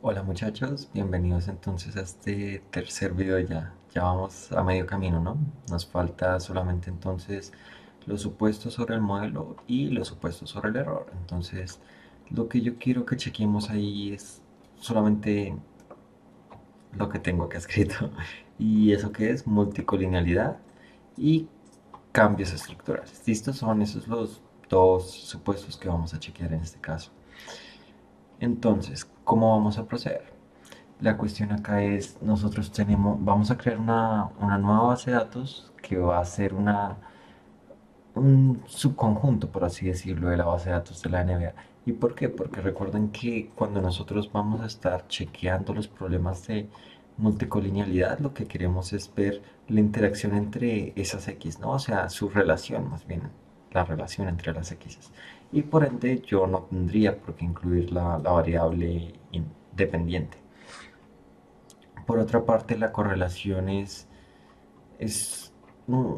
Hola muchachos, bienvenidos entonces a este tercer video ya. Ya vamos a medio camino, ¿no? Nos falta solamente entonces los supuestos sobre el modelo y los supuestos sobre el error. Entonces, lo que yo quiero que chequemos ahí es solamente lo que tengo acá escrito. ¿Y eso que es? Multicolinealidad y cambios estructurales. ¿Listos? Son esos los dos supuestos que vamos a chequear en este caso. Entonces, ¿cómo vamos a proceder? La cuestión acá es, vamos a crear una nueva base de datos que va a ser un subconjunto, por así decirlo, de la base de datos de la NBA. ¿Y por qué? Porque recuerden que cuando nosotros vamos a estar chequeando los problemas de multicolinealidad, lo que queremos es ver la interacción entre esas X, ¿no? O sea, su relación, más bien, la relación entre las X. Y por ende, yo no tendría por qué incluir la variable independiente. Por otra parte, la correlación es, mm,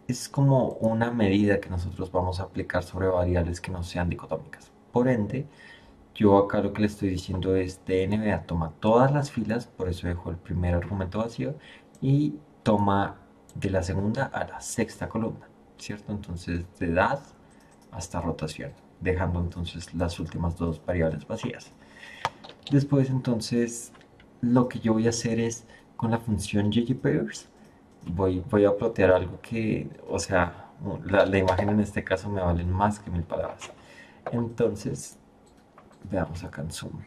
es como una medida que nosotros vamos a aplicar sobre variables que no sean dicotómicas. Por ende, yo acá lo que le estoy diciendo es DNVA toma todas las filas, por eso dejo el primer argumento vacío, y toma de la segunda a la sexta columna, ¿cierto? Entonces, de edad hasta rotación, dejando entonces las últimas dos variables vacías. Después entonces lo que yo voy a hacer es con la función ggpairs voy a plotear algo que, o sea, la imagen en este caso me valen más que mil palabras. Entonces, veamos acá en Zoom.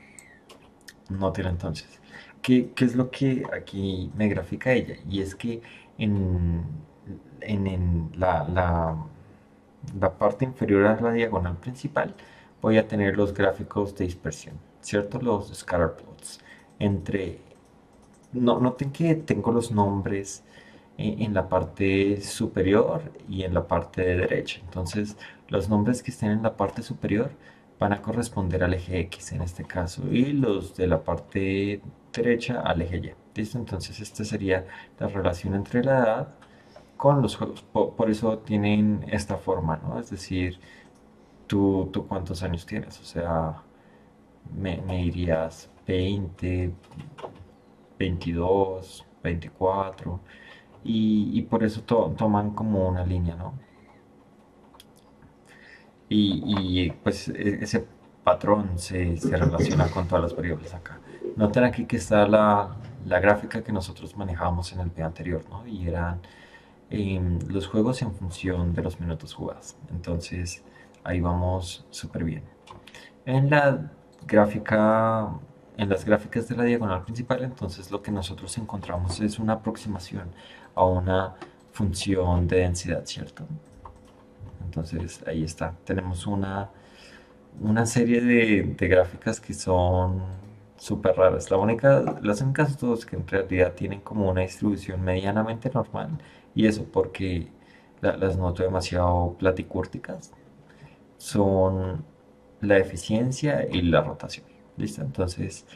Noten entonces, ¿qué es lo que aquí me grafica ella? Y es que en, en la parte inferior a la diagonal principal voy a tener los gráficos de dispersión, ¿cierto? Los scatter plots. Entre, no, noten que tengo los nombres en la parte superior y en la parte de derecha. Entonces, los nombres que estén en la parte superior van a corresponder al eje X en este caso y los de la parte derecha al eje Y. ¿Listo? Entonces, esta sería la relación entre la edad con los juegos. Por eso tienen esta forma, ¿no? Es decir, ¿tú cuántos años tienes? O sea, me dirías 20, 22, 24, y por eso toman como una línea, ¿no? Pues ese patrón se relaciona con todas las variables acá. Noten aquí que está la gráfica que nosotros manejábamos en el video anterior, ¿no? Y eran los juegos en función de los minutos jugados. Entonces, ahí vamos súper bien. En la gráfica, en las gráficas de la diagonal principal, entonces lo que nosotros encontramos es una aproximación a una función de densidad, ¿cierto? Entonces ahí está. Tenemos una serie de gráficas que son súper raras. Las únicas dos que en realidad tienen como una distribución medianamente normal, y eso porque las noto demasiado platicúrticas, son la eficiencia y la rotación. ¿Listo? Entonces,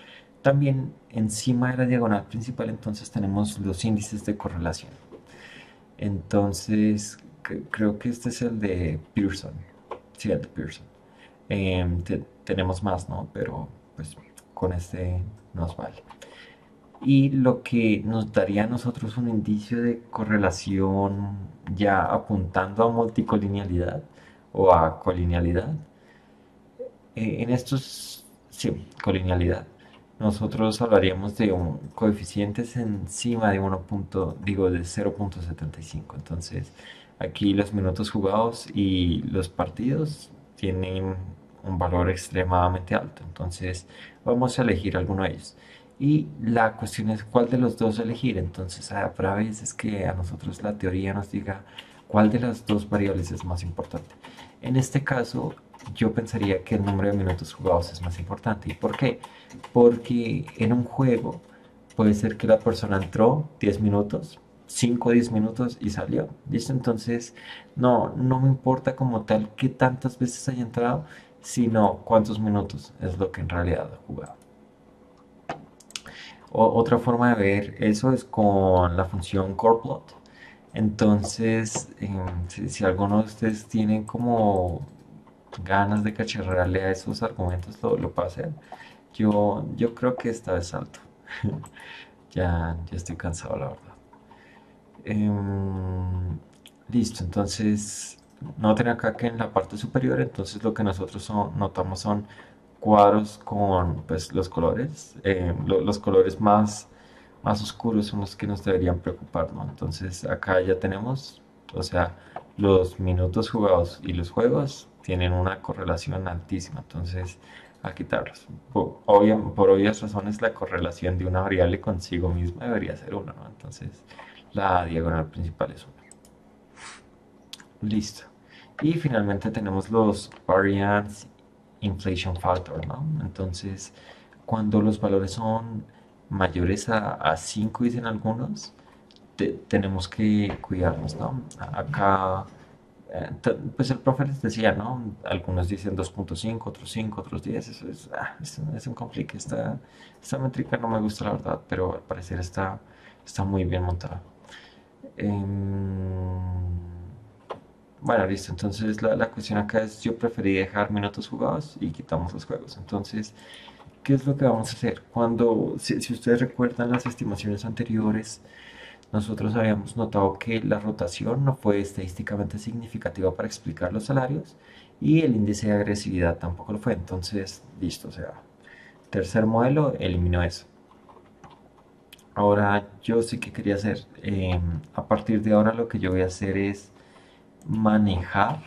también encima de la diagonal principal, entonces tenemos los índices de correlación. Entonces, creo que este es el de Pearson. Sí, el de Pearson. Tenemos más, ¿no? Pero pues con este nos vale. Y lo que nos daría a nosotros un indicio de correlación ya apuntando a multicolinealidad o a colinealidad. En estos, sí, colinealidad, nosotros hablaríamos de un coeficientes encima de 0.75. Entonces, aquí los minutos jugados y los partidos tienen un valor extremadamente alto. Entonces, vamos a elegir alguno de ellos. Y la cuestión es cuál de los dos elegir. Entonces, habrá veces que a nosotros la teoría nos diga cuál de las dos variables es más importante. En este caso, yo pensaría que el número de minutos jugados es más importante. ¿Y por qué? Porque en un juego puede ser que la persona entró 10 minutos, 5 o 10 minutos y salió. ¿Listo? Entonces, no me importa como tal qué tantas veces haya entrado, sino cuántos minutos es lo que en realidad ha jugado. Otra forma de ver eso es con la función coreplot. Entonces, si alguno de ustedes tiene como ganas de cacharrarle a esos argumentos, lo puede hacer. Yo creo que esta vez salto. Ya estoy cansado, la verdad. Em, Listo, entonces noten acá que en la parte superior, entonces lo que nosotros notamos son cuadros con pues, los colores. Los colores más oscuros son los que nos deberían preocupar, ¿no? Entonces acá ya tenemos, o sea, los minutos jugados y los juegos tienen una correlación altísima, entonces a quitarlos. Por obvias razones, la correlación de una variable consigo misma debería ser una, ¿no? Entonces la diagonal principal es una. Listo. Y finalmente tenemos los variance inflation factor, ¿no? Entonces, cuando los valores son mayores a 5, dicen algunos, tenemos que cuidarnos, ¿no? Acá, pues el profe les decía, ¿no? Algunos dicen 2.5, otros 5, otros 10. Eso es un complique. Esta métrica no me gusta, la verdad, pero al parecer está muy bien montada. Em, bueno, listo. Entonces la cuestión acá es, yo preferí dejar minutos jugados y quitamos los juegos. Entonces, ¿qué es lo que vamos a hacer? Si ustedes recuerdan las estimaciones anteriores, nosotros habíamos notado que la rotación no fue estadísticamente significativa para explicar los salarios y el índice de agresividad tampoco lo fue. Entonces, listo. O sea, tercer modelo, eliminó eso. Ahora, yo sí que quería hacer, a partir de ahora lo que yo voy a hacer es manejar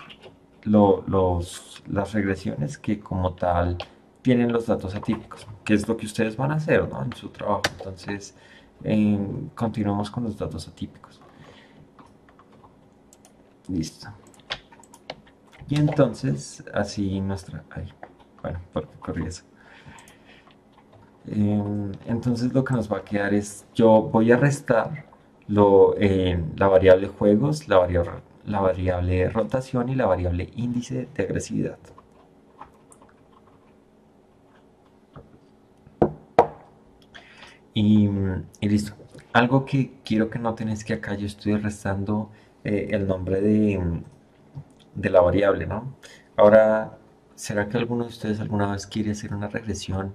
las regresiones que como tal tienen los datos atípicos, que es lo que ustedes van a hacer, ¿no? En su trabajo. Entonces, continuamos con los datos atípicos. Listo. Y entonces, así nuestra... Ay, bueno, ¿por qué corrí eso? Entonces lo que nos va a quedar es, yo voy a restar la variable juegos, la variable rotación y la variable índice de agresividad. Y listo. Algo que quiero que noten es que acá yo estoy restando el nombre de la variable, ¿no? Ahora, ¿será que alguno de ustedes alguna vez quiere hacer una regresión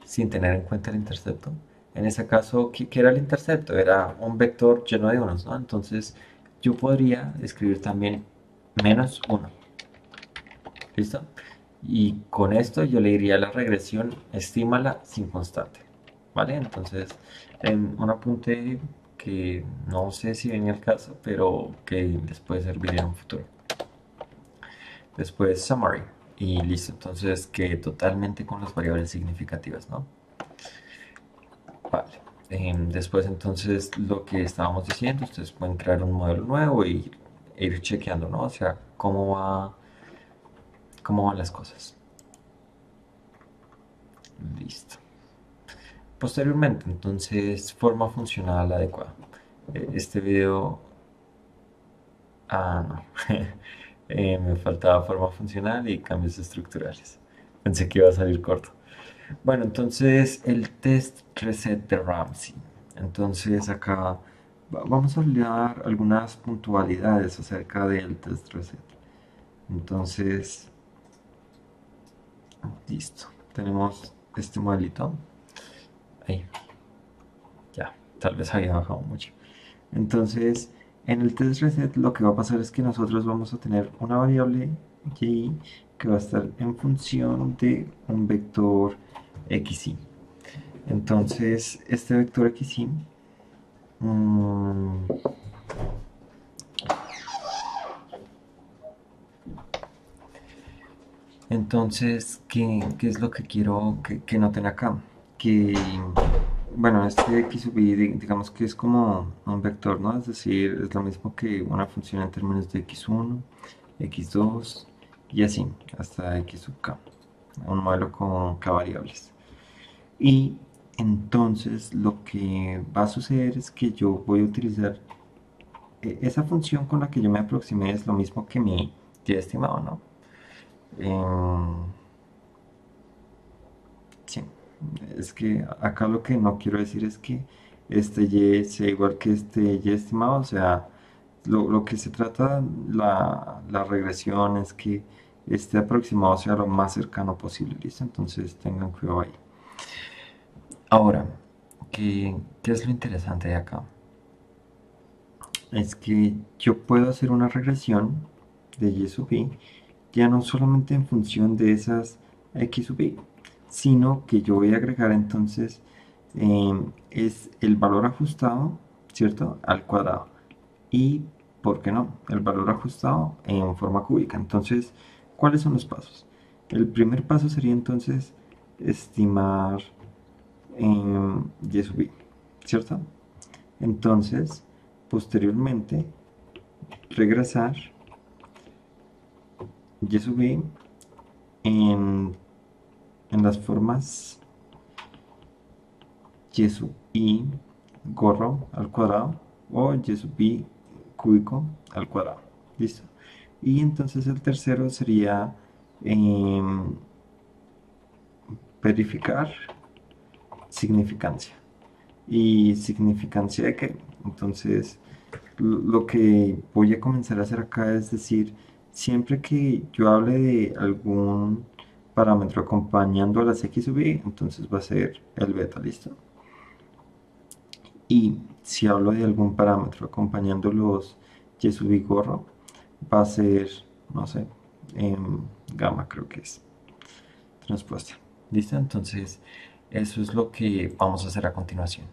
sin tener en cuenta el intercepto? En ese caso, ¿qué era el intercepto? Era un vector lleno de unos, ¿no? Entonces, yo podría escribir también -1. ¿Listo? Y con esto yo le diría a la regresión, estímala sin constante. ¿Vale? Entonces, un apunte que no sé si venía al caso, pero que les puede servir en un futuro. Después, summary. Y listo, entonces que totalmente con las variables significativas, ¿no? Vale. Después, entonces, lo que estábamos diciendo, ustedes pueden crear un modelo nuevo y ir chequeando, ¿no? O sea, cómo van las cosas. Listo. Posteriormente, entonces, forma funcional adecuada. Este video... Ah, no. Me faltaba forma funcional y cambios estructurales. Pensé que iba a salir corto. Bueno, entonces el test reset de Ramsey. Entonces acá vamos a hablar algunas puntualidades acerca del test reset. Entonces, listo. Tenemos este modelito. Ahí, ya, tal vez había bajado mucho. Entonces, en el test reset lo que va a pasar es que nosotros vamos a tener una variable y que va a estar en función de un vector xy. Entonces, este vector xy, mm, entonces, ¿qué es lo que quiero que noten acá? Que, bueno, este x sub y digamos que es como un vector, ¿no? Es decir, es lo mismo que una función en términos de x1, x2 y así, hasta x sub k. Un modelo con k variables. Y entonces lo que va a suceder es que yo voy a utilizar esa función con la que yo me aproximé es lo mismo que mi y estimado, ¿no? Em, sí, es que acá lo que no quiero decir es que este y sea igual que este y estimado, o sea, lo que se trata la regresión es que este aproximado sea lo más cercano posible, ¿listo? Entonces tengan cuidado ahí. Ahora, ¿qué es lo interesante de acá? Es que yo puedo hacer una regresión de y sub i ya no solamente en función de esas x sub i, sino que yo voy a agregar entonces es el valor ajustado, ¿cierto? Al cuadrado. Y, ¿por qué no? El valor ajustado en forma cúbica. Entonces, ¿cuáles son los pasos? El primer paso sería entonces estimar y sub i, ¿cierto? Entonces, posteriormente, regresar y sub i en, en las formas y sub i gorro al cuadrado o y sub i cúbico al cuadrado. ¿Listo? Y entonces el tercero sería em, verificar significancia. ¿Y significancia de qué? Entonces, lo que voy a comenzar a hacer acá es decir, siempre que yo hable de algún parámetro acompañando a las x sub i, entonces va a ser el beta, ¿listo? Y si hablo de algún parámetro acompañando los y sub i gorro, va a ser, no sé, gamma creo que es transpuesta. ¿Listo? Entonces, eso es lo que vamos a hacer a continuación.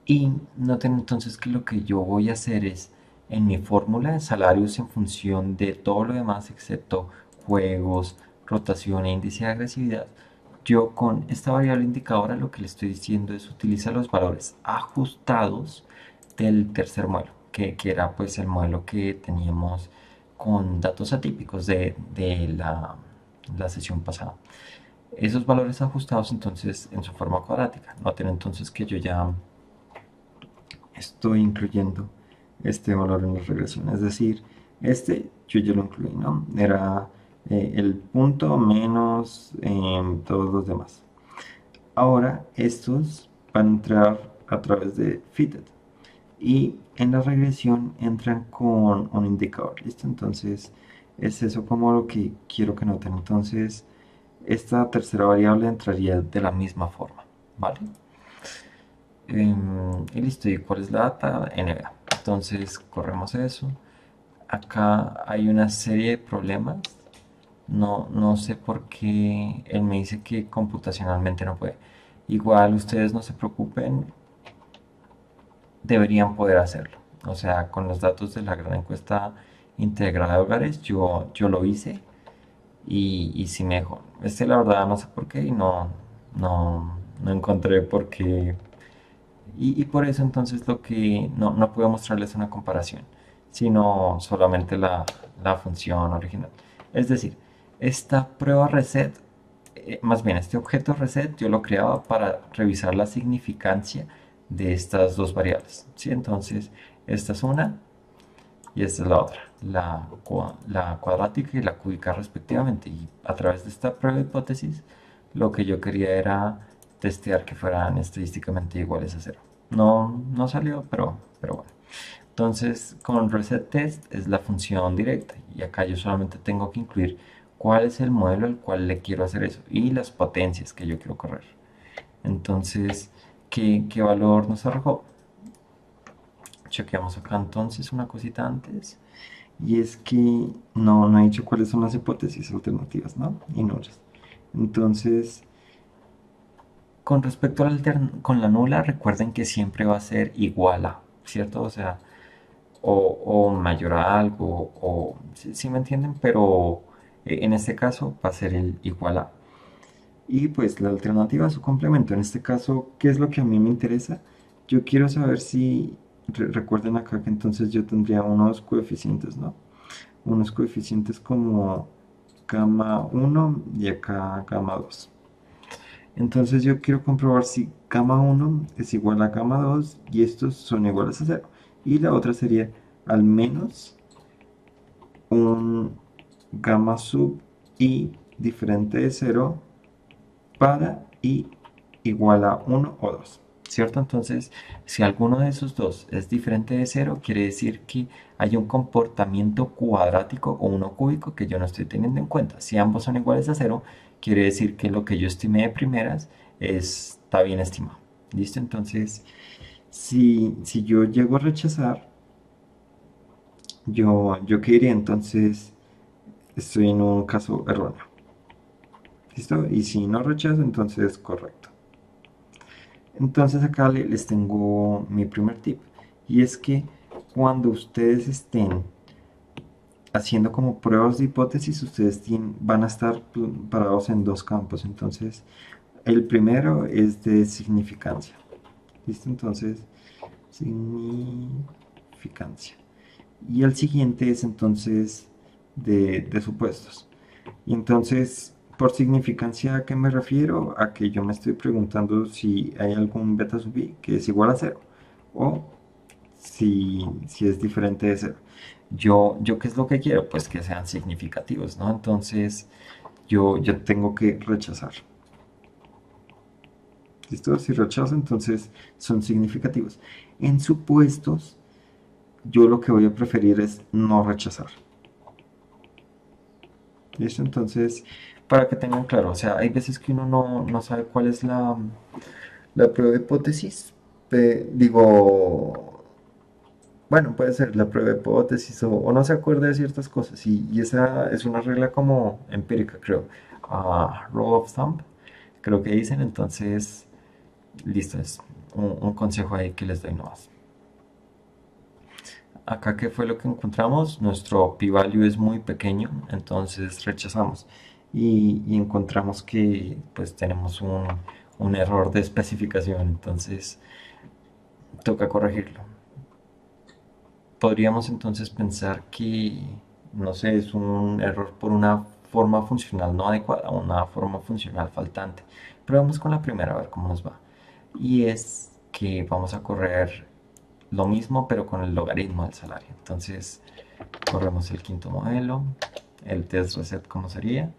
Y noten entonces que lo que yo voy a hacer es, en mi fórmula de salarios en función de todo lo demás, excepto juegos, rotación e índice de agresividad, yo con esta variable indicadora lo que le estoy diciendo es utiliza los valores ajustados del tercer modelo, que era pues el modelo que teníamos con datos atípicos de la sesión pasada. Esos valores ajustados entonces en su forma cuadrática. Noten entonces que yo ya estoy incluyendo este valor en la regresión. Es decir, este yo ya lo incluí, ¿no? Era el punto menos todos los demás. Ahora estos van a entrar a través de fitted y en la regresión entran con un indicador, ¿listo? Entonces es eso como lo que quiero que noten. Entonces esta tercera variable entraría de la misma forma, ¿vale? Y listo, ¿y cuál es la data? NBA. Entonces corremos eso. Acá hay una serie de problemas. No sé por qué él me dice que computacionalmente no puede. Igual ustedes no se preocupen, deberían poder hacerlo. O sea, con los datos de la gran encuesta integrada de hogares, yo lo hice y sí me dejó. La verdad no sé por qué y no encontré por qué. Y por eso entonces lo que no puedo mostrarles una comparación, sino solamente la función original. Es decir, esta prueba reset, más bien este objeto reset, yo lo creaba para revisar la significancia de estas dos variables. ¿Sí? Entonces, esta es una y esta es la otra, la cuadrática y la cúbica respectivamente. Y a través de esta prueba de hipótesis, lo que yo quería era testear que fueran estadísticamente iguales a cero. No salió, pero bueno. Entonces, con reset test es la función directa y acá yo solamente tengo que incluir cuál es el modelo al cual le quiero hacer eso y las potencias que yo quiero correr. Entonces, ¿qué valor nos arrojó? Chequeamos acá entonces una cosita antes. Y es que no he dicho cuáles son las hipótesis alternativas, ¿no? Y nullas. Entonces, con respecto a con la nula, recuerden que siempre va a ser igual a, ¿cierto? O sea, o mayor a algo, o si me entienden, pero en este caso va a ser el igual a. Y pues la alternativa a su complemento, en este caso, ¿qué es lo que a mí me interesa? Yo quiero saber si, recuerden acá que entonces yo tendría unos coeficientes, ¿no? Unos coeficientes como gamma 1 y acá gamma 2. Entonces yo quiero comprobar si gamma 1 es igual a gamma 2 y estos son iguales a cero. Y la otra sería al menos un gamma sub i diferente de cero para i igual a 1 o 2. ¿Cierto? Entonces, si alguno de esos dos es diferente de cero, quiere decir que hay un comportamiento cuadrático o uno cúbico que yo no estoy teniendo en cuenta. Si ambos son iguales a cero, quiere decir que lo que yo estimé de primeras está bien estimado. ¿Listo? Entonces, si yo llego a rechazar, yo qué diría entonces, estoy en un caso erróneo. ¿Listo? Y si no rechazo, entonces correcto. Entonces acá les tengo mi primer tip. Y es que cuando ustedes estén haciendo como pruebas de hipótesis, ustedes van a estar parados en dos campos. Entonces, el primero es de significancia. ¿Listo? Entonces, significancia. Y el siguiente es entonces de supuestos. Y entonces, por significancia, ¿a qué me refiero? A que yo me estoy preguntando si hay algún beta sub i que es igual a cero o si es diferente de cero. Yo ¿qué es lo que quiero? Pues que sean significativos, ¿no? Entonces, yo tengo que rechazar. ¿Listo? Si rechazo, entonces son significativos. En supuestos, yo lo que voy a preferir es no rechazar. ¿Listo? Entonces, para que tengan claro, o sea, hay veces que uno no sabe cuál es la prueba de hipótesis. Digo, bueno, puede ser la prueba de hipótesis o no se acuerda de ciertas cosas. Y esa es una regla como empírica, creo. Rule of thumb, creo que dicen. Entonces, listo, es un consejo ahí que les doy nomás. Acá, ¿qué fue lo que encontramos? Nuestro p-value es muy pequeño, entonces rechazamos. Y encontramos que pues tenemos un error de especificación, entonces toca corregirlo. Podríamos entonces pensar que, no sé, es un error por una forma funcional no adecuada, una forma funcional faltante. Pero vamos con la primera a ver cómo nos va. Y es que vamos a correr lo mismo pero con el logaritmo del salario. Entonces corremos el quinto modelo, el test reset como sería,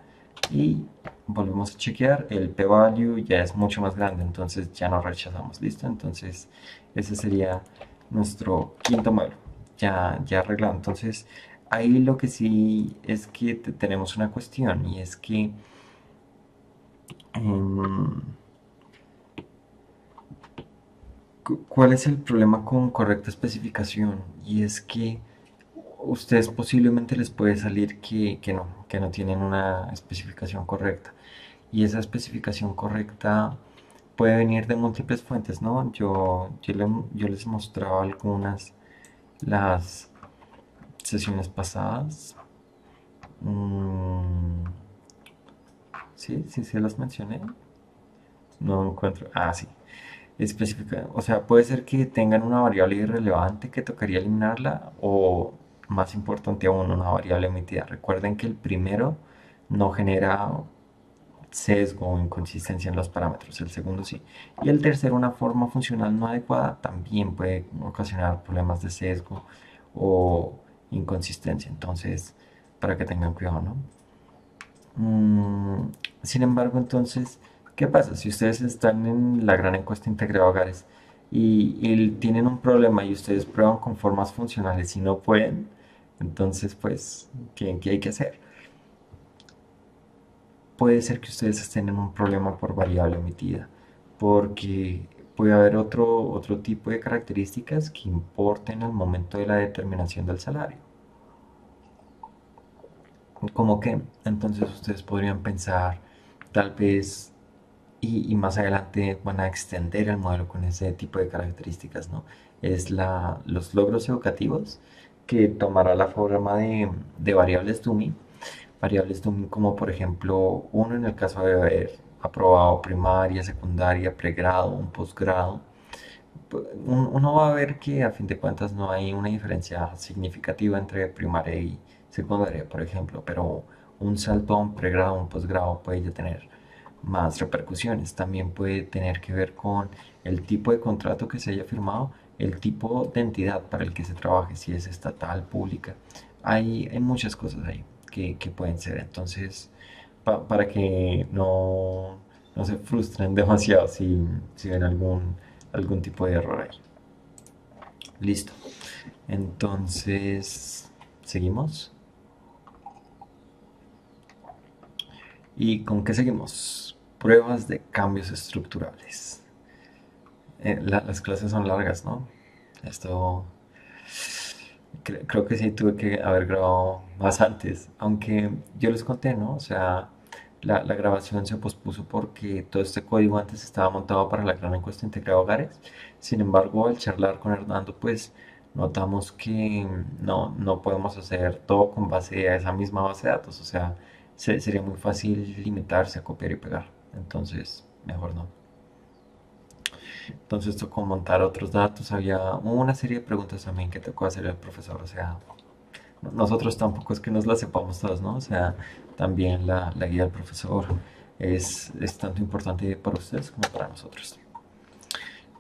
y volvemos a chequear, el p-value ya es mucho más grande, entonces ya no rechazamos, ¿listo? Entonces ese sería nuestro quinto modelo, ya arreglado. Entonces ahí lo que sí es que tenemos una cuestión y es que em, ¿cuál es el problema con correcta especificación? Y es que ustedes posiblemente les puede salir que no tienen una especificación correcta. Y esa especificación correcta puede venir de múltiples fuentes, ¿no? Yo les mostraba algunas las sesiones pasadas. Mm, sí, sí, sí las mencioné. No encuentro. Ah, sí. Específica, o sea, puede ser que tengan una variable irrelevante que tocaría eliminarla o, más importante aún, una variable emitida. Recuerden que el primero no genera sesgo o inconsistencia en los parámetros, el segundo sí. Y el tercero, una forma funcional no adecuada, también puede ocasionar problemas de sesgo o inconsistencia. Entonces, para que tengan cuidado, ¿no? Mm, sin embargo, entonces, ¿qué pasa? Si ustedes están en la gran encuesta integrada de hogares y tienen un problema y ustedes prueban con formas funcionales y no pueden, entonces, pues, ¿qué hay que hacer? Puede ser que ustedes estén en un problema por variable omitida, porque puede haber otro tipo de características que importen al momento de la determinación del salario. Como que entonces ustedes podrían pensar, tal vez y más adelante van a extender el modelo con ese tipo de características, ¿no? Es los logros educativos que tomará la forma de variables dummy como por ejemplo uno en el caso de haber aprobado primaria, secundaria, pregrado, un posgrado. Uno va a ver que a fin de cuentas no hay una diferencia significativa entre primaria y secundaria, por ejemplo, pero un salto a un pregrado, un posgrado puede ya tener más repercusiones. También puede tener que ver con el tipo de contrato que se haya firmado, el tipo de entidad para el que se trabaje, si es estatal, pública. Hay muchas cosas ahí que pueden ser. Entonces, para que no se frustren demasiado si ven algún tipo de error ahí. Listo. Entonces, seguimos. ¿Y con qué seguimos? Pruebas de cambios estructurales. Las clases son largas, ¿no? Esto creo que sí tuve que haber grabado más antes, aunque yo les conté, ¿no? O sea, la grabación se pospuso porque todo este código antes estaba montado para la gran encuesta integrada de hogares. Sin embargo, al charlar con Hernando, pues notamos que no podemos hacer todo con base a esa misma base de datos. O sea, sería muy fácil limitarse a copiar y pegar. Entonces, mejor no. Entonces tocó montar otros datos, había una serie de preguntas también que tocó hacer el profesor, o sea, nosotros tampoco es que nos las sepamos todas, ¿no? O sea, también la guía del profesor es tanto importante para ustedes como para nosotros.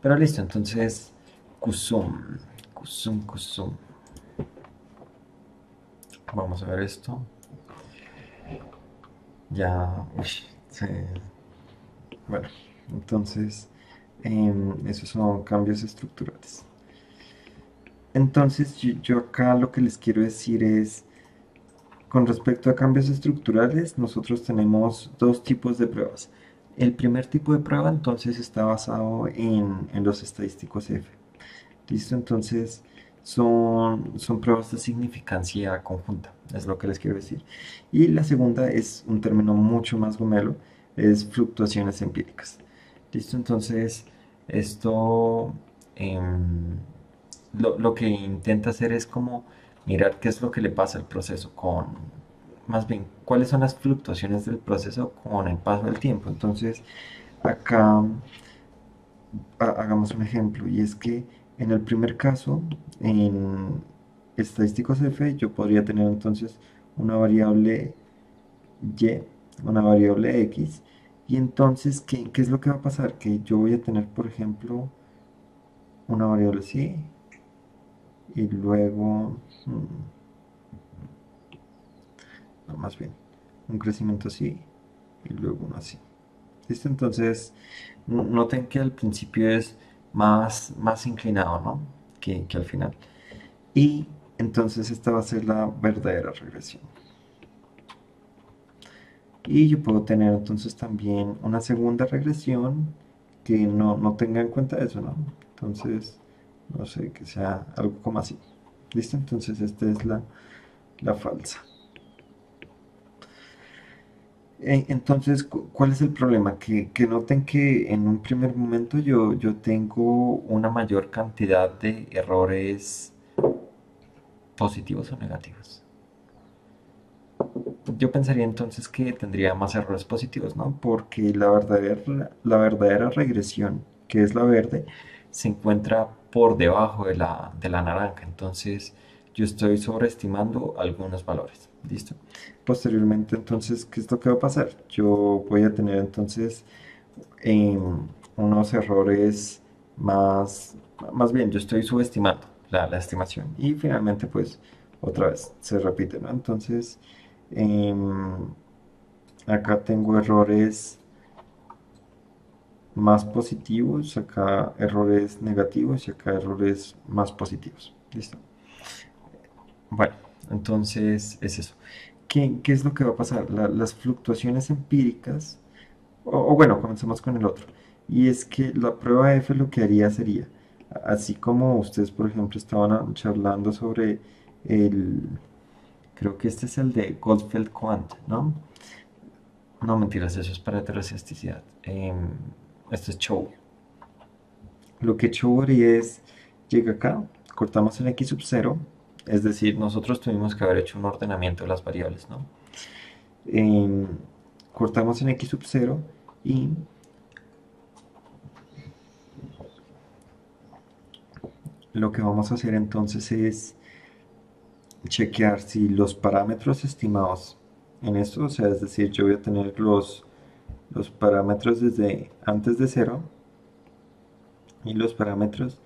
Pero listo, entonces, Kusum, Kusum. Vamos a ver esto. Ya, uy, bueno, entonces, esos son cambios estructurales. Entonces, yo acá lo que les quiero decir es, con respecto a cambios estructurales, nosotros tenemos dos tipos de pruebas. El primer tipo de prueba entonces está basado en los estadísticos F. ¿Listo? Entonces son pruebas de significancia conjunta, es lo que les quiero decir. Y la segunda es un término mucho más gomelo, es fluctuaciones empíricas. ¿Listo? Entonces esto lo que intenta hacer es como mirar qué es lo que le pasa al proceso con, más bien, cuáles son las fluctuaciones del proceso con el paso del tiempo. Entonces, acá hagamos un ejemplo, y es que en el primer caso, en estadísticos F, yo podría tener entonces una variable y, una variable x, y entonces, ¿qué es lo que va a pasar? Que yo voy a tener, por ejemplo, una variable así, y luego, no, más bien, un crecimiento así, y luego uno así. ¿Listo? Entonces, noten que al principio es más inclinado, ¿no? Que al final. Y entonces esta va a ser la verdadera regresión. Y yo puedo tener entonces también una segunda regresión que no tenga en cuenta eso, ¿no? Entonces, no sé, que sea algo como así. ¿Listo? Entonces esta es la falsa. Entonces, ¿cuál es el problema? Que noten que en un primer momento yo tengo una mayor cantidad de errores positivos o negativos. Yo pensaría entonces que tendría más errores positivos, ¿no? Porque la verdadera regresión, que es la verde, se encuentra por debajo de la naranja. Entonces, yo estoy sobreestimando algunos valores. ¿Listo? Posteriormente, entonces, ¿qué es lo que va a pasar? Yo voy a tener entonces unos errores más bien, yo estoy subestimando la estimación. Y finalmente, pues, otra vez se repite, ¿no? Entonces, em, acá tengo errores más positivos, acá errores negativos y acá errores más positivos. ¿Listo? Bueno, entonces es eso. ¿Qué es lo que va a pasar? Las fluctuaciones empíricas, o bueno, comencemos con el otro. Y es que la prueba F lo que haría sería, así como ustedes, por ejemplo, estaban charlando sobre el, creo que este es el de Goldfield Quant, ¿no? No, mentiras, eso es para heteroscesticidad. Esto es Chow. Lo que Chow haría es, llega acá, cortamos en X sub 0, es decir, nosotros tuvimos que haber hecho un ordenamiento de las variables, ¿no? Em, Cortamos en X sub 0 y lo que vamos a hacer entonces es chequear si los parámetros estimados en esto, o sea, es decir, yo voy a tener los parámetros desde antes de 0 y los parámetros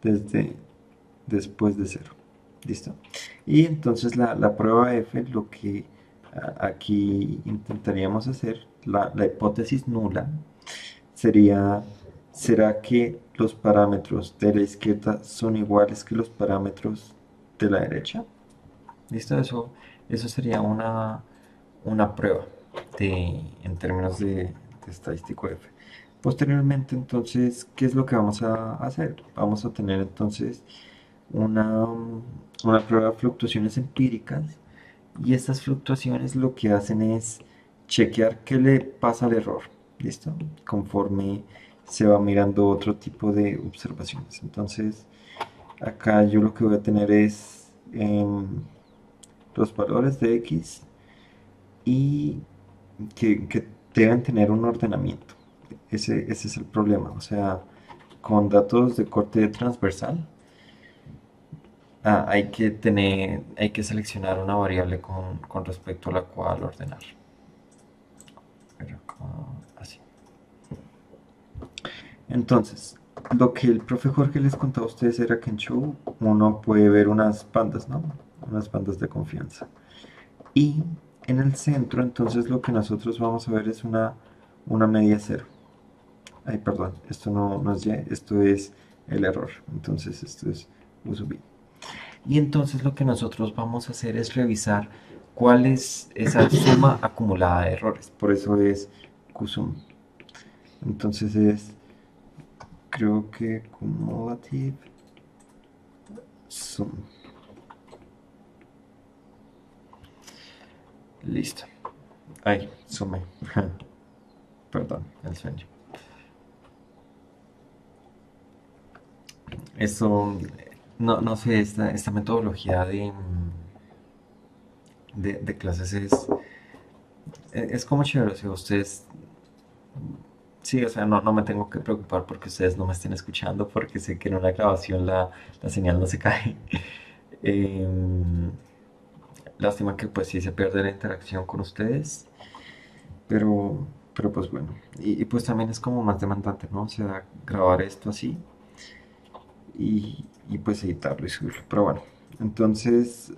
desde después de 0. ¿Listo? Y entonces la prueba F, lo que aquí intentaríamos hacer, la hipótesis nula, sería, ¿será que los parámetros de la izquierda son iguales que los parámetros de la derecha? ¿Listo? Eso sería una prueba en términos de estadístico F. Posteriormente, entonces, ¿qué es lo que vamos a hacer? Vamos a tener entonces una prueba de fluctuaciones empíricas y estas fluctuaciones lo que hacen es chequear qué le pasa al error, ¿listo? Conforme se va mirando otro tipo de observaciones. Entonces, acá yo lo que voy a tener es los valores de X y que deben tener un ordenamiento. Ese es el problema. O sea, con datos de corte transversal, hay que seleccionar una variable con respecto a la cual ordenar. Pero acá, así. Entonces, lo que el profe Jorge les contaba a ustedes era que en Show uno puede ver unas bandas, ¿no? Unas bandas de confianza. Y en el centro, entonces lo que nosotros vamos a ver es una media cero. Ay, perdón, esto no es Y, esto es el error. Entonces, esto es U sub I. Y entonces lo que nosotros vamos a hacer es revisar cuál es esa suma acumulada de errores. Por eso es QSUM. Entonces creo que cumulative sum. Listo. Ay, sumé. Perdón, el sueño. Esto, no sé, esta metodología de clases es como chévere. O sea, ustedes, sí, o sea, no me tengo que preocupar porque ustedes no me estén escuchando, porque sé que en una grabación la señal no se cae. Em, Lástima que pues sí se pierde la interacción con ustedes, pero pues bueno. Pues también es como más demandante, ¿no? O sea, grabar esto así y pues editarlo y subirlo. Pero bueno, entonces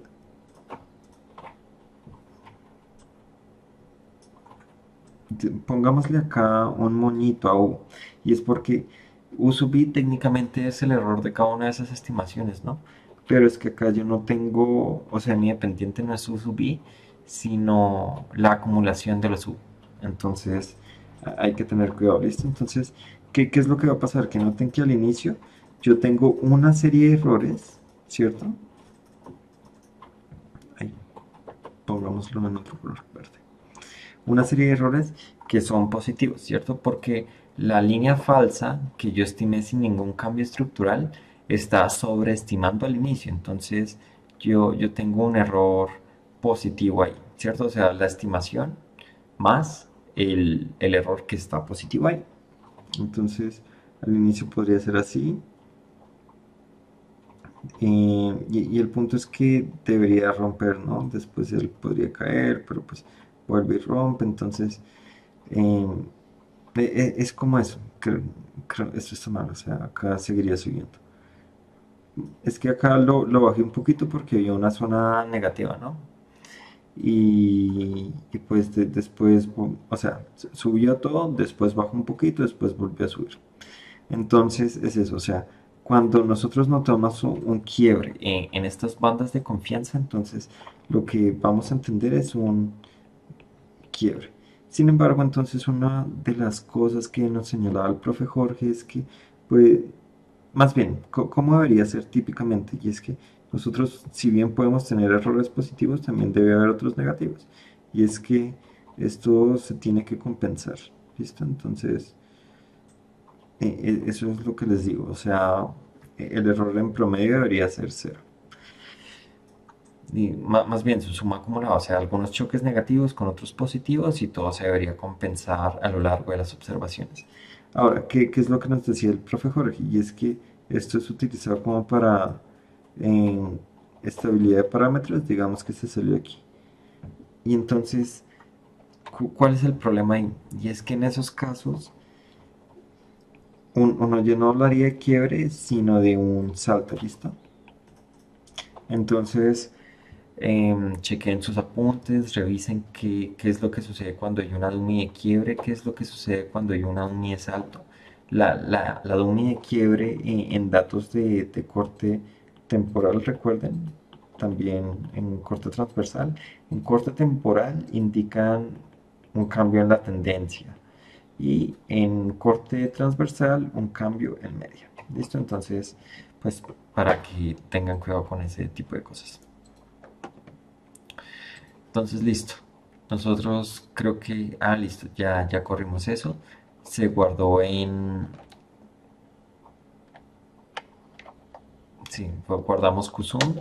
pongámosle acá un moñito a U. Y es porque U sub I técnicamente es el error de cada una de esas estimaciones, ¿no? Pero es que acá yo no tengo, o sea, mi dependiente no es U sub I, sino la acumulación de los U. Entonces hay que tener cuidado, ¿listo? Entonces, ¿qué es lo que va a pasar? Que noten que al inicio yo tengo una serie de errores, ¿cierto? Ahí, pongámoslo en otro color verde. Una serie de errores que son positivos, ¿cierto? Porque la línea falsa que yo estimé sin ningún cambio estructural está sobreestimando al inicio. Entonces yo tengo un error positivo ahí, ¿cierto? O sea, la estimación más el error que está positivo ahí. Entonces al inicio podría ser así. Y el punto es que debería romper, ¿no? Después él podría caer, pero pues vuelve y rompe. Entonces eh, es como eso. Esto está mal, o sea, acá seguiría subiendo. Es que acá lo bajé un poquito porque había una zona negativa, ¿no? Y pues después, o sea, subió todo, después bajó un poquito, después volvió a subir. Entonces es eso, o sea, cuando nosotros notamos un quiebre en estas bandas de confianza, entonces lo que vamos a entender es un quiebre. Sin embargo, entonces una de las cosas que nos señalaba el profe Jorge es que, pues, más bien, ¿cómo debería ser típicamente? Y es que nosotros, si bien podemos tener errores positivos, también debe haber otros negativos. Y es que esto se tiene que compensar. ¿Listo? Entonces, eso es lo que les digo. O sea, el error en promedio debería ser cero. Y más bien su suma acumulada, o sea, algunos choques negativos con otros positivos y todo se debería compensar a lo largo de las observaciones. Ahora, ¿qué es lo que nos decía el profe Jorge? Y es que esto es utilizado como para estabilidad de parámetros, digamos que se salió aquí. Y entonces, ¿cuál es el problema ahí? Y es que en esos casos, uno ya no hablaría de quiebre, sino de un salto, ¿listo? Entonces, chequen sus apuntes, revisen qué es lo que sucede cuando hay una dummy de quiebre, qué es lo que sucede cuando hay una dummy de salto. La dummy de quiebre en datos de corte temporal, recuerden, también en corte transversal. En corte temporal indican un cambio en la tendencia. y en corte transversal un cambio en medio. ¿Listo? Entonces, pues para que tengan cuidado con ese tipo de cosas. Entonces, listo. Nosotros creo que, listo, ya corrimos eso. Se guardó en, sí, guardamos QSUM,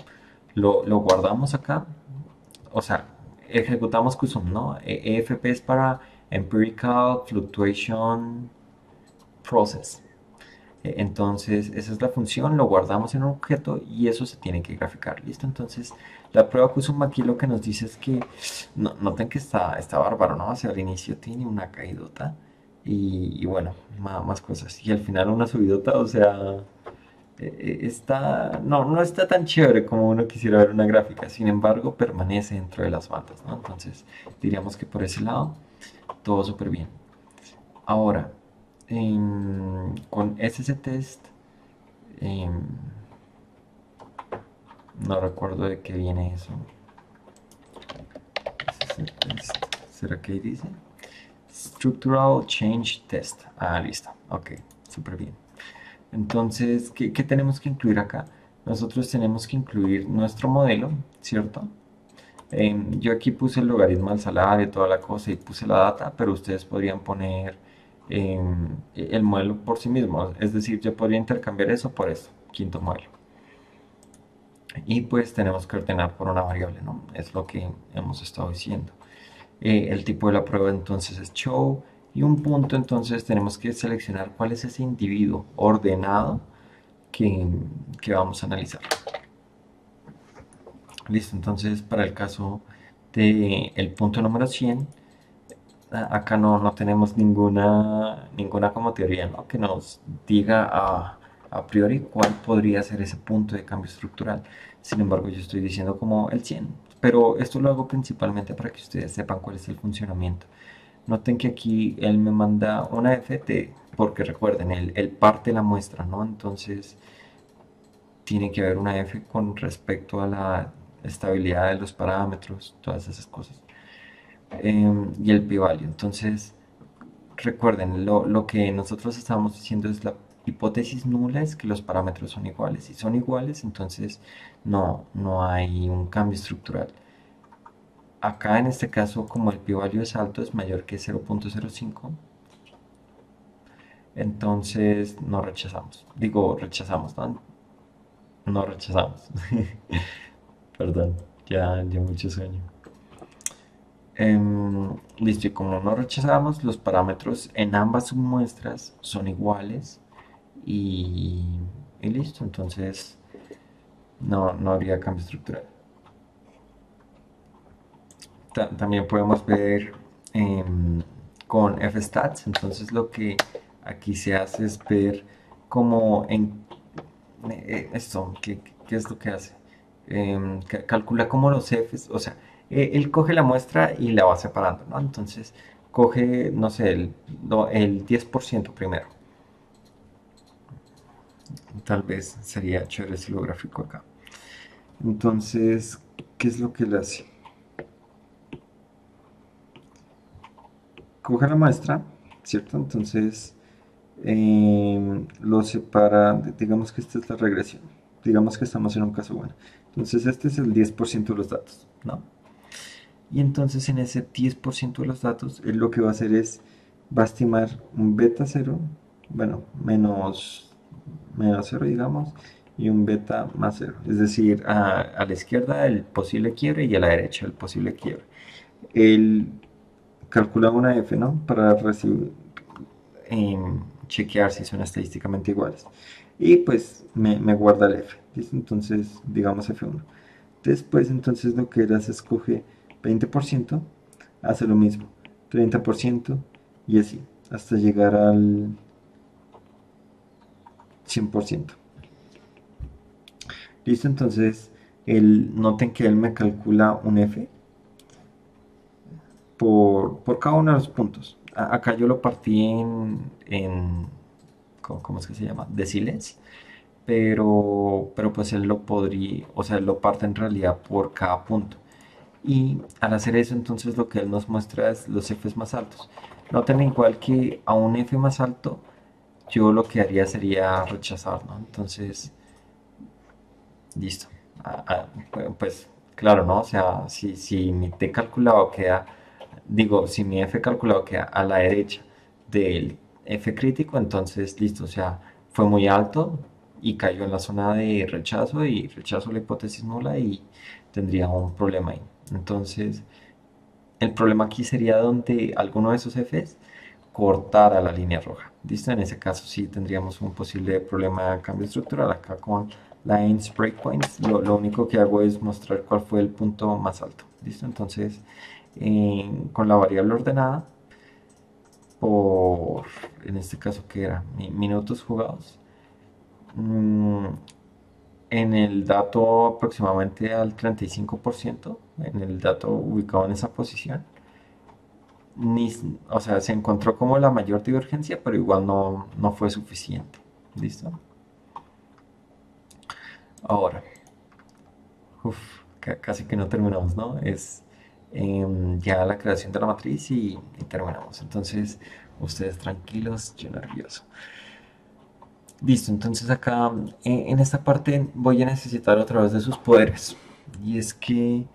lo guardamos acá, o sea, ejecutamos QSUM, ¿no? EFP es para Empirical Fluctuation Process. Entonces, esa es la función, lo guardamos en un objeto y eso se tiene que graficar, ¿listo? Entonces, la prueba QSUM aquí lo que nos dice es que, noten que está bárbaro, ¿no? Hacia el inicio tiene una caidota y bueno, más cosas. Y al final una subidota, o sea, no está tan chévere como uno quisiera ver una gráfica, sin embargo, permanece dentro de las bandas, ¿no? Entonces, diríamos que por ese lado, todo súper bien. Ahora, con SSTest, em, no recuerdo de qué viene eso. SSTest, ¿será que ahí dice? Structural Change Test. Listo. Ok, súper bien. Entonces, ¿qué tenemos que incluir acá? Nosotros tenemos que incluir nuestro modelo, ¿cierto? Yo aquí puse el logaritmo del salario y toda la cosa y puse la data, pero ustedes podrían poner el modelo por sí mismo. Es decir, yo podría intercambiar eso por esto, quinto modelo. Y pues tenemos que ordenar por una variable, ¿no? Es lo que hemos estado diciendo. El tipo de la prueba entonces es show y un punto, entonces tenemos que seleccionar cuál es ese individuo ordenado que, que vamos a analizar. Listo, entonces para el caso del punto número 100, acá no tenemos ninguna como teoría, ¿no? Que nos diga a priori cuál podría ser ese punto de cambio estructural. Sin embargo, yo estoy diciendo como el 100, pero esto lo hago principalmente para que ustedes sepan cuál es el funcionamiento. Noten que aquí él me manda una FT, porque recuerden, él parte la muestra, ¿no? Entonces tiene que haber una F con respecto a la estabilidad de los parámetros, todas esas cosas. Y el p-value. Entonces, recuerden, lo que nosotros estamos diciendo es la hipótesis nula es que los parámetros son iguales. Si son iguales, entonces no hay un cambio estructural. Acá en este caso, como el p-value es alto, es mayor que 0.05, entonces no rechazamos. Digo, rechazamos, ¿no? No rechazamos. Perdón, ya mucho sueño. Listo, y como no rechazamos, los parámetros en ambas submuestras son iguales y listo, entonces no habría cambio estructural. También podemos ver con fstats, entonces lo que aquí se hace es ver como en esto, ¿qué es lo que hace? Calcula como los Fs, o sea, él coge la muestra y la va separando, ¿no? Entonces, coge, no sé, el 10% primero. Tal vez sería chévere si lo gráfico acá. Entonces, ¿qué es lo que él hace? Coge la muestra, ¿cierto? Entonces, lo separa, digamos que esta es la regresión. Digamos que estamos en un caso bueno. Entonces, este es el 10% de los datos, ¿no? Y entonces en ese 10% de los datos, él lo que va a hacer es, va a estimar un beta cero, bueno, menos cero, digamos, y un beta más cero. Es decir, a la izquierda el posible quiebre y a la derecha el posible quiebre. Él calcula una F, ¿no? Para recibir, chequear si son estadísticamente iguales. Y pues me guarda el F. ¿Listo? Entonces, digamos F1. Después, entonces lo que él hace es coge 20%, hace lo mismo, 30% y así, hasta llegar al 100%. Listo, entonces, noten que él me calcula un F por cada uno de los puntos. Acá yo lo partí en ¿cómo es que se llama? Deciles, pero pues él lo podría, o sea, él lo parte en realidad por cada punto. Y al hacer eso, entonces lo que él nos muestra es los Fs más altos. Noten igual que a un F más alto, yo lo que haría sería rechazar, ¿no? Entonces, listo. Pues claro, ¿no? O sea, si mi T calculado queda, digo, si mi F calculado queda a la derecha del F crítico, entonces listo, o sea, fue muy alto y cayó en la zona de rechazo y rechazo la hipótesis nula y tendría un problema ahí. Entonces, el problema aquí sería donde alguno de esos Fs cortara la línea roja. ¿Listo? En ese caso sí tendríamos un posible problema de cambio estructural. Acá con lines breakpoints lo único que hago es mostrar cuál fue el punto más alto. ¿Listo? Entonces con la variable ordenada por, en este caso que era minutos jugados, mm, en el dato aproximadamente al 35%, en el dato ubicado en esa posición, ni, o sea, se encontró como la mayor divergencia, pero igual no fue suficiente. ¿Listo? Ahora, uf, casi que no terminamos, ¿no? Es ya la creación de la matriz y terminamos. Entonces, ustedes tranquilos, yo nervioso. Listo, entonces acá en esta parte voy a necesitar otra vez de sus poderes. Y es que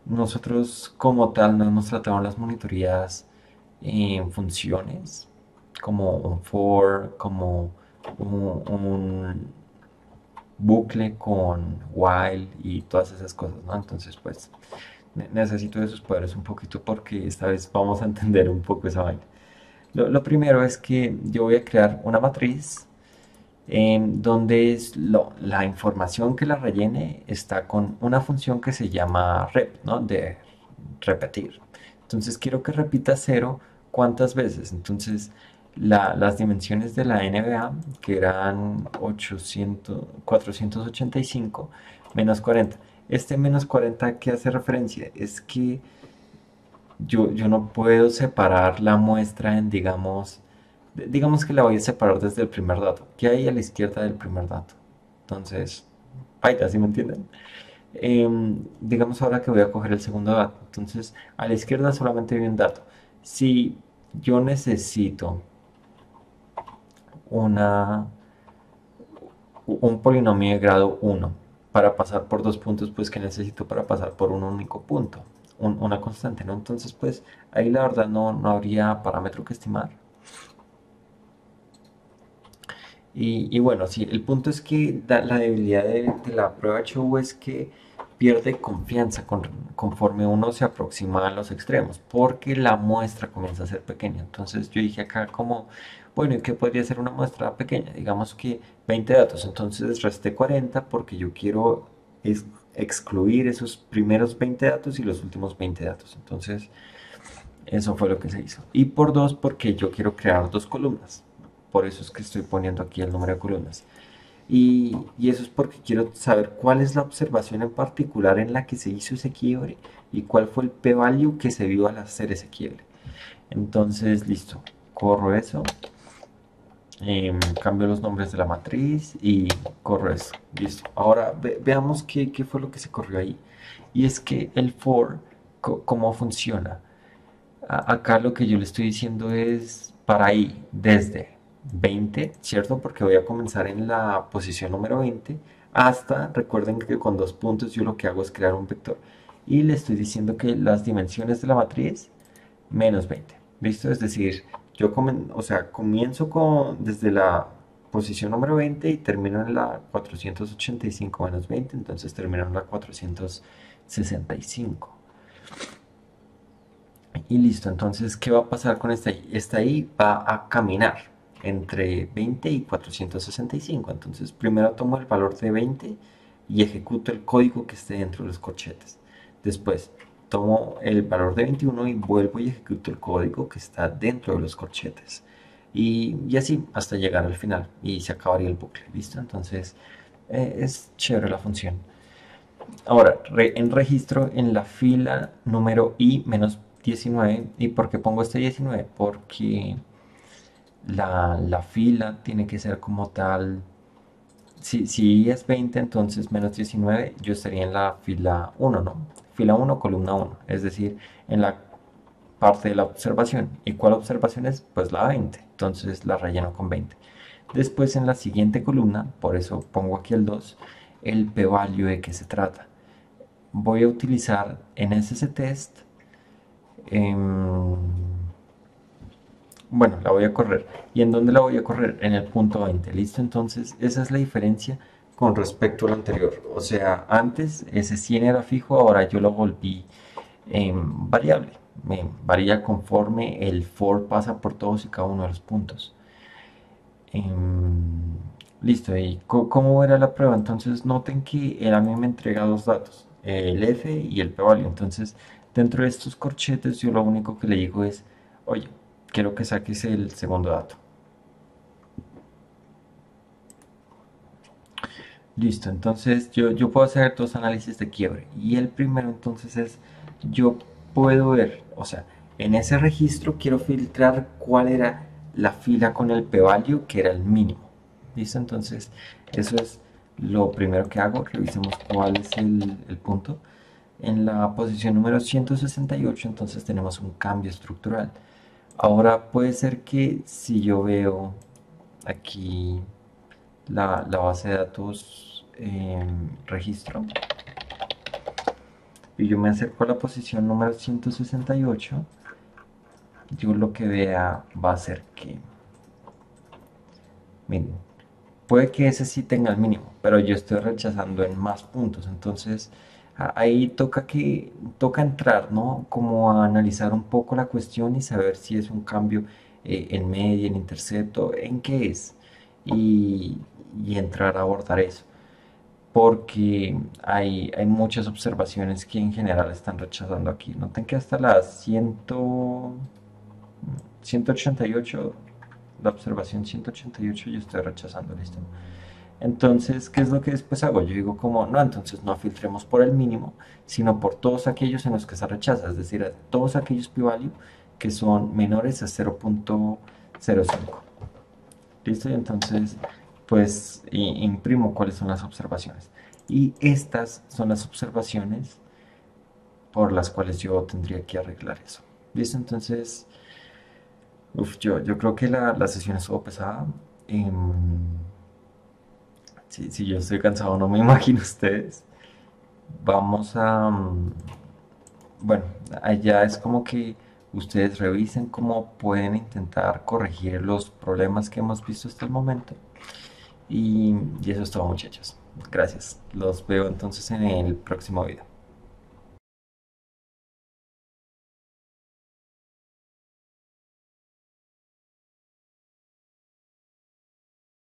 nosotros como tal no hemos tratado las monitorías en funciones, como un for, como un bucle con while y todas esas cosas, ¿no? Entonces, pues, necesito de sus poderes un poquito porque esta vez vamos a entender un poco esa vaina. Lo primero es que yo voy a crear una matriz donde la información que la rellene está con una función que se llama rep, ¿no? De repetir. Entonces quiero que repita cero cuántas veces. Entonces las dimensiones de la NBA, que eran 485 menos 40. Este menos 40, ¿qué hace referencia? Es que yo no puedo separar la muestra en, digamos que la voy a separar desde el primer dato. ¿Qué hay a la izquierda del primer dato? Entonces, paita, ¿sí me entienden? Digamos ahora que voy a coger el segundo dato. Entonces, a la izquierda solamente hay un dato. Si yo necesito una, un polinomio de grado 1 para pasar por dos puntos, pues que necesito para pasar por un único punto, una constante, ¿no? Entonces, pues ahí la verdad no habría parámetro que estimar. Y bueno, sí, el punto es que la debilidad de la prueba HU es que pierde confianza conforme uno se aproxima a los extremos, porque la muestra comienza a ser pequeña. Entonces yo dije acá como, bueno, ¿y qué podría ser una muestra pequeña? Digamos que 20 datos, entonces resté 40 porque yo quiero excluir esos primeros 20 datos y los últimos 20 datos. Entonces eso fue lo que se hizo. Y por 2 porque yo quiero crear dos columnas. Por eso es que estoy poniendo aquí el número de columnas. Y eso es porque quiero saber cuál es la observación en particular en la que se hizo ese quiebre y cuál fue el p-value que se vio al hacer ese quiebre. Entonces, listo. Corro eso. Cambio los nombres de la matriz y corro eso. Listo. Ahora veamos qué fue lo que se corrió ahí. Y es que el for, cómo funciona. Acá lo que yo le estoy diciendo es para ahí, desde 20, ¿cierto? Porque voy a comenzar en la posición número 20 hasta, recuerden que con dos puntos yo lo que hago es crear un vector. Y le estoy diciendo que las dimensiones de la matriz, menos 20. ¿Listo? Es decir, o sea, comienzo desde la posición número 20 y termino en la 485 menos 20, entonces termino en la 465. Y listo, entonces, ¿qué va a pasar con esta I? Esta I va a caminar entre 20 y 465. Entonces, primero tomo el valor de 20 y ejecuto el código que esté dentro de los corchetes. Después, tomo el valor de 21 y vuelvo y ejecuto el código que está dentro de los corchetes. Y así hasta llegar al final y se acabaría el bucle. ¿Listo? Entonces, es chévere la función. Ahora, en registro en la fila número I-19. ¿Y por qué pongo este 19? Porque la fila tiene que ser como tal. Si I es 20, entonces menos 19, yo estaría en la fila 1, ¿no? Fila 1, columna 1. Es decir, en la parte de la observación. ¿Y cuál observación es? Pues la 20. Entonces la relleno con 20. Después en la siguiente columna, por eso pongo aquí el 2, el p-value de qué se trata. Voy a utilizar en SSTest, bueno, la voy a correr. ¿Y en dónde la voy a correr? En el punto 20. ¿Listo? Entonces esa es la diferencia con respecto al anterior. O sea, antes ese 100 era fijo, ahora yo lo volví variable. Varía conforme el for pasa por todos y cada uno de los puntos. Em, Listo, ¿y cómo era la prueba? Entonces noten que él a mí me entrega dos datos, el F y el p-value. Entonces, dentro de estos corchetes yo lo único que le digo es, oye, quiero que saques el segundo dato. Listo, entonces yo puedo hacer dos análisis de quiebre. Y el primero entonces es, yo puedo ver, o sea, en ese registro quiero filtrar cuál era la fila con el p-value que era el mínimo. Listo, entonces eso es lo primero que hago. Revisemos cuál es el punto. En la posición número 168 entonces tenemos un cambio estructural. Ahora puede ser que si yo veo aquí la base de datos registro y yo me acerco a la posición número 168, yo lo que vea va a ser que, miren, puede que ese sí tenga el mínimo, pero yo estoy rechazando en más puntos, entonces ahí toca entrar, ¿no? Como a analizar un poco la cuestión y saber si es un cambio en media, en intercepto, en qué es, y, y entrar a abordar eso. Porque hay muchas observaciones que en general están rechazando aquí. Noten que hasta las 188, la observación 188 yo estoy rechazando, listo. Entonces, ¿qué es lo que después hago? Yo digo como, no, entonces no filtremos por el mínimo, sino por todos aquellos en los que se rechaza, es decir, a todos aquellos p-value que son menores a 0.05. ¿Listo? Y entonces, pues imprimo cuáles son las observaciones. Y estas son las observaciones por las cuales yo tendría que arreglar eso. ¿Listo? Entonces, yo creo que la sesión estuvo pesada. Si yo estoy cansado, no me imagino ustedes. Vamos a... bueno, allá es como que ustedes revisen cómo pueden intentar corregir los problemas que hemos visto hasta el momento. Y eso es todo, muchachos. Gracias. Los veo entonces en el próximo video.